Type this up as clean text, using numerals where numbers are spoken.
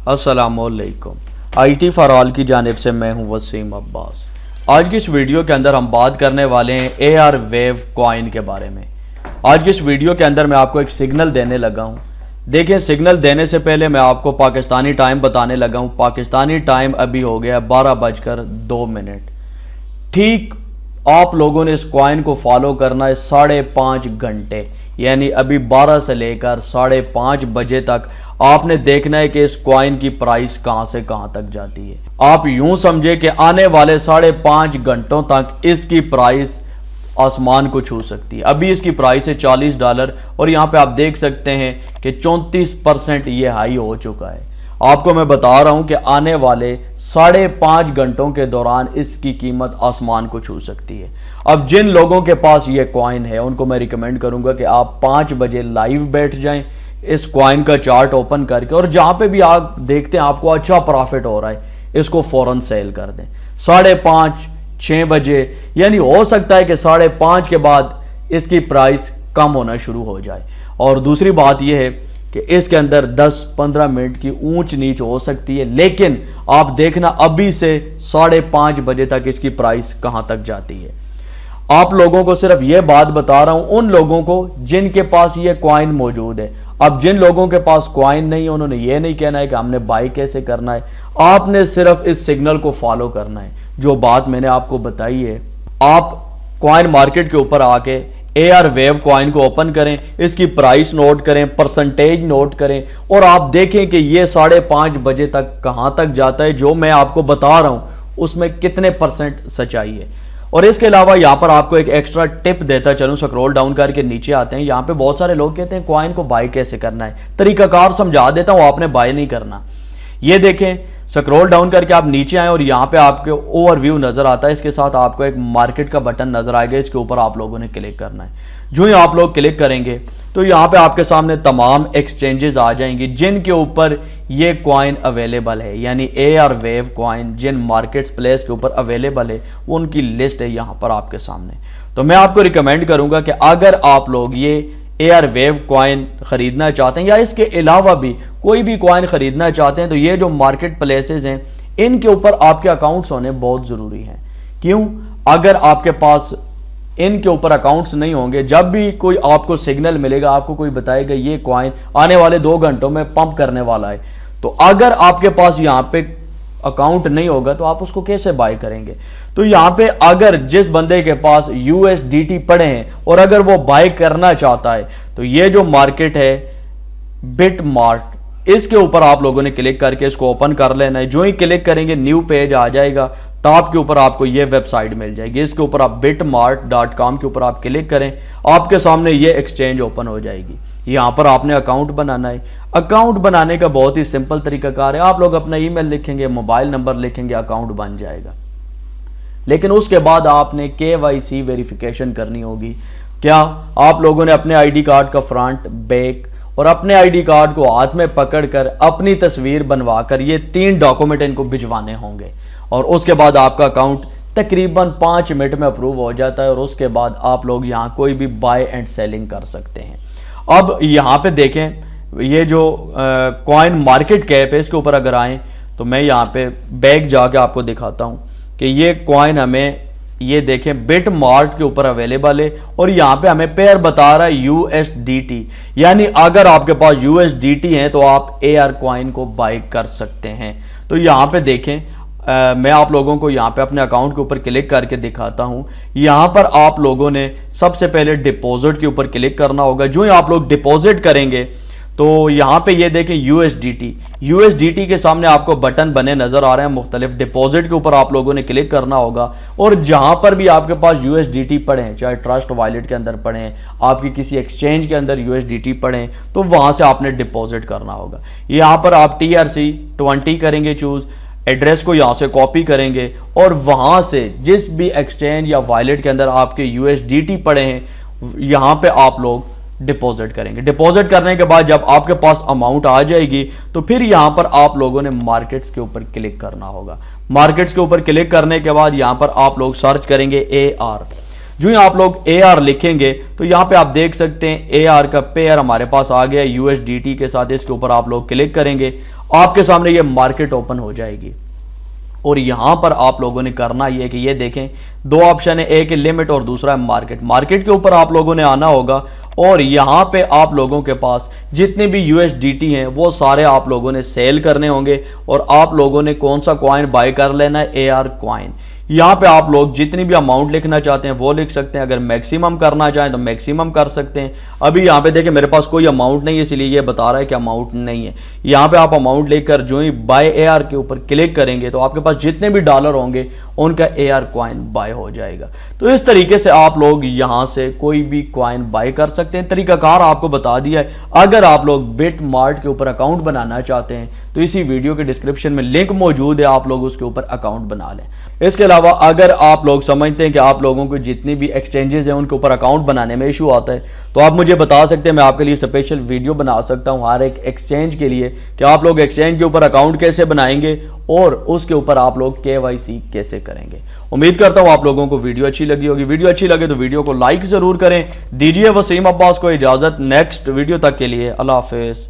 अस्सलामुअलैकुम। IT for all की जानिब से मैं हूं वसीम अब्बास। आज की इस वीडियो के अंदर हम बात करने वाले हैं AR वेव कॉइन के बारे में। आज की इस वीडियो के अंदर मैं आपको एक सिग्नल देने लगा हूं। देखें, सिग्नल देने से पहले मैं आपको पाकिस्तानी टाइम बताने लगा हूं। पाकिस्तानी टाइम अभी हो गया 12:02। ठीक आप लोगों ने इस कॉइन को फॉलो करना है 5.5 घंटे, यानी अभी 12 से लेकर 5:30 बजे तक आपने देखना है कि इस कॉइन की प्राइस कहां से कहां तक जाती है। आप यूं समझे कि आने वाले 5.5 घंटों तक इसकी प्राइस आसमान को छू सकती है। अभी इसकी प्राइस है $40 और यहां पे आप देख सकते हैं कि 34% ये हाई हो चुका है। आपको मैं बता रहा हूं कि आने वाले 5.5 घंटों के दौरान इसकी कीमत आसमान को छू सकती है। अब जिन लोगों के पास ये कॉइन है उनको मैं रिकमेंड करूंगा कि आप 5 बजे लाइव बैठ जाएं, इस कॉइन का चार्ट ओपन करके, और जहां पे भी आप देखते हैं आपको अच्छा प्रॉफिट हो रहा है, इसको फौरन सेल कर दें 5:30 6 बजे, यानी हो सकता है कि 5:30 के बाद इसकी प्राइस कम होना शुरू हो जाए। और दूसरी बात यह है कि इसके अंदर 10-15 मिनट की ऊंच नीच हो सकती है, लेकिन आप देखना अभी से 5:30 बजे तक इसकी प्राइस कहां तक जाती है। आप लोगों को सिर्फ यह बात बता रहा हूं उन लोगों को जिनके पास ये कॉइन मौजूद है। अब जिन लोगों के पास कॉइन नहीं है उन्होंने ये नहीं कहना है कि हमने बाई कैसे करना है, आपने सिर्फ इस सिग्नल को फॉलो करना है। जो बात मैंने आपको बताई है, आप कॉइन मार्केट के ऊपर आके AR वेव कॉइन को ओपन करें, इसकी प्राइस नोट करें, परसेंटेज नोट करें, और आप देखें कि ये 5:30 बजे तक कहां तक जाता है। जो मैं आपको बता रहा हूं उसमें कितने % सच्चाई है। और इसके अलावा यहां पर आपको एक एक्स्ट्रा टिप देता चलूं। स्क्रॉल डाउन करके नीचे आते हैं, यहां पे बहुत सारे लोग कहते हैं कॉइन को बाय कैसे करना है, तरीकाकार समझा देता हूं, आपने बाय नहीं करना। ये देखें, स्क्रॉल डाउन करके आप नीचे आए और यहाँ पे आपके ओवरव्यू नजर आता है, इसके साथ आपको एक मार्केट का बटन नजर आएगा, इसके ऊपर आप लोगों ने क्लिक करना है। जो ही आप लोग क्लिक करेंगे तो यहाँ पे आपके सामने तमाम एक्सचेंजेस आ जाएंगी जिनके ऊपर ये कॉइन अवेलेबल है, यानी AR वेव कॉइन जिन मार्केट प्लेस के ऊपर अवेलेबल है वो उनकी लिस्ट है यहाँ पर आपके सामने। तो मैं आपको रिकमेंड करूंगा कि अगर आप लोग ये AR वेव कॉइन खरीदना चाहते हैं या इसके अलावा भी कोई भी कॉइन खरीदना चाहते हैं, तो ये जो मार्केट प्लेसेस हैं इनके ऊपर आपके अकाउंट्स होने बहुत ज़रूरी हैं। क्यों? अगर आपके पास इनके ऊपर अकाउंट्स नहीं होंगे, जब भी कोई आपको सिग्नल मिलेगा, आपको कोई बताएगा ये कॉइन आने वाले 2 घंटों में पंप करने वाला है, तो अगर आपके पास यहाँ पे अकाउंट नहीं होगा तो आप उसको कैसे बाय करेंगे? तो यहां पे अगर जिस बंदे के पास USDT पड़े हैं और अगर वो बाय करना चाहता है तो ये जो मार्केट है बिटमार्ट, इसके ऊपर आप लोगों ने क्लिक करके इसको ओपन कर लेना है। जो ही क्लिक करेंगे न्यू पेज आ जाएगा, टॉप के ऊपर आपको ये वेबसाइट मिल जाएगी। इसके ऊपर आप bitmart.com के ऊपर आप क्लिक करें, आपके सामने ये एक्सचेंज ओपन हो जाएगी। यहाँ पर आपने अकाउंट बनाना है। अकाउंट बनाने का बहुत ही सिंपल तरीकाकार है, आप लोग अपना ईमेल लिखेंगे, मोबाइल नंबर लिखेंगे, अकाउंट बन जाएगा। लेकिन उसके बाद आपने KYC वेरिफिकेशन करनी होगी। क्या? आप लोगों ने अपने ID कार्ड का फ्रंट, बैक और अपने ID कार्ड को हाथ में पकड़कर अपनी तस्वीर बनवाकर ये 3 डॉक्यूमेंट इनको भिजवाने होंगे, और उसके बाद आपका अकाउंट तकरीबन 5 मिनट में अप्रूव हो जाता है, और उसके बाद आप लोग यहाँ कोई भी बाय एंड सेलिंग कर सकते हैं। अब यहाँ पे देखें, ये जो कॉइन मार्केट कैप है इसके ऊपर अगर आएँ तो मैं यहाँ पे बैक जाके आपको दिखाता हूँ कि ये कॉइन हमें, ये देखें, बिटमार्ट के ऊपर अवेलेबल है, और यहाँ पे हमें पेयर बता रहा है USDT, यानी अगर आपके पास USDT है तो आप AR कॉइन को बाय कर सकते हैं। तो यहाँ पे देखें, मैं आप लोगों को यहाँ पे अपने अकाउंट के ऊपर क्लिक करके दिखाता हूँ। यहाँ पर आप लोगों ने सबसे पहले डिपॉजिट के ऊपर क्लिक करना होगा। जो ही आप लोग डिपॉजिट करेंगे तो यहाँ पे ये देखें USDT के सामने आपको बटन बने नजर आ रहे हैं मुख्तलिफ। डिपॉजिट के ऊपर आप लोगों ने क्लिक करना होगा, और जहां पर भी आपके पास USDT पड़े हैं, चाहे ट्रस्ट वॉलेट के अंदर पड़े हैं, आपकी किसी एक्सचेंज के अंदर USDT पड़े हैं, तो वहां से आपने डिपॉजिट करना होगा। यहाँ पर आप TRC20 करेंगे चूज, एड्रेस को यहाँ से कॉपी करेंगे और वहां से जिस भी एक्सचेंज या वॉलेट के अंदर आपके USDT पड़े हैं यहाँ पे आप लोग डिपॉजिट करेंगे। डिपॉजिट करने के बाद जब आपके पास अमाउंट आ जाएगी तो फिर यहां पर आप लोगों ने मार्केट्स के ऊपर क्लिक करना होगा। मार्केट्स के ऊपर क्लिक करने के बाद यहां पर आप लोग सर्च करेंगे AR। जो ही आप लोग AR लिखेंगे तो यहाँ पे आप देख सकते हैं AR का पेयर हमारे पास आ गया USDT के साथ। इसके ऊपर आप लोग क्लिक करेंगे, آپ کے سامنے یہ مارکیٹ اوپن ہو جائے گی، اور یہاں پر آپ لوگوں نے کرنا یہ کہ یہ دیکھیں دو آپشن ہے، ایک ہے لمٹ اور دوسرا ہے مارکیٹ۔ مارکیٹ کے اوپر آپ لوگوں نے آنا ہوگا اور یہاں پہ آپ لوگوں کے پاس جتنے بھی USDT ہیں وہ سارے آپ لوگوں نے سیل کرنے ہوں گے، اور آپ لوگوں نے کون سا کوائن بائی کر لینا ہے؟ AR coin. یہاں پہ آپ لوگ جتنی بھی اماؤنٹ لکھنا چاہتے ہیں وہ لکھ سکتے ہیں، اگر میکسیمم کرنا چاہیں تو میکسیمم کر سکتے ہیں۔ ابھی یہاں پہ دیکھیں میرے پاس کوئی اماؤنٹ نہیں ہے، اس لیے یہ بتا رہا ہے کہ اماؤنٹ نہیں ہے۔ یہاں پہ آپ اماؤنٹ لے کر جو ہی بائی AR کے اوپر کلک کریں گے تو آپ کے پاس جتنے بھی ڈالر ہوں گے ان کا AR کوائن بائی ہو جائے گا۔ تو اس طریقے سے آپ لوگ یہاں سے کوئی بھی کوائن بائی کر سکتے ہیں۔ طریقہ کار آپ کو بتا دیا ہے۔ اگر آپ لوگ بٹ مارٹ کے اوپر اکاؤنٹ بنانا چاہتے ہیں تو اسی ویڈیو کے ڈسکرپشن میں لنک موجود ہے، آپ لوگ اس کے اوپر اکاؤنٹ بنا لیں۔ اس کے علاوہ اگر آپ لوگ سمجھتے ہیں کہ آپ لوگوں کو جتنی بھی ایکسچینجز ہیں ان کے اوپر اکاؤنٹ بنانے میں ایشو آتا ہے تو آپ مجھے بتا سکتے ہیں، میں آپ کے لیے اسپیشل ویڈیو بنا سکتا ہوں ہر ایک ایکسچینج کے لیے کہ آپ لوگ ایکسچینج کے اوپر اکاؤنٹ کیسے بنائیں گے اور اس کے اوپر آپ لوگ KYC کیسے کریں گے۔ امید کرتا ہوں آپ لوگوں کو ویڈیو اچھی لگی ہوگی۔ ویڈیو اچھی لگے تو ویڈیو کو لائک ضرور کریں۔ دیجیے وسیم عباس کو اجازت، نیکسٹ ویڈیو تک کے لیے اللہ حافظ۔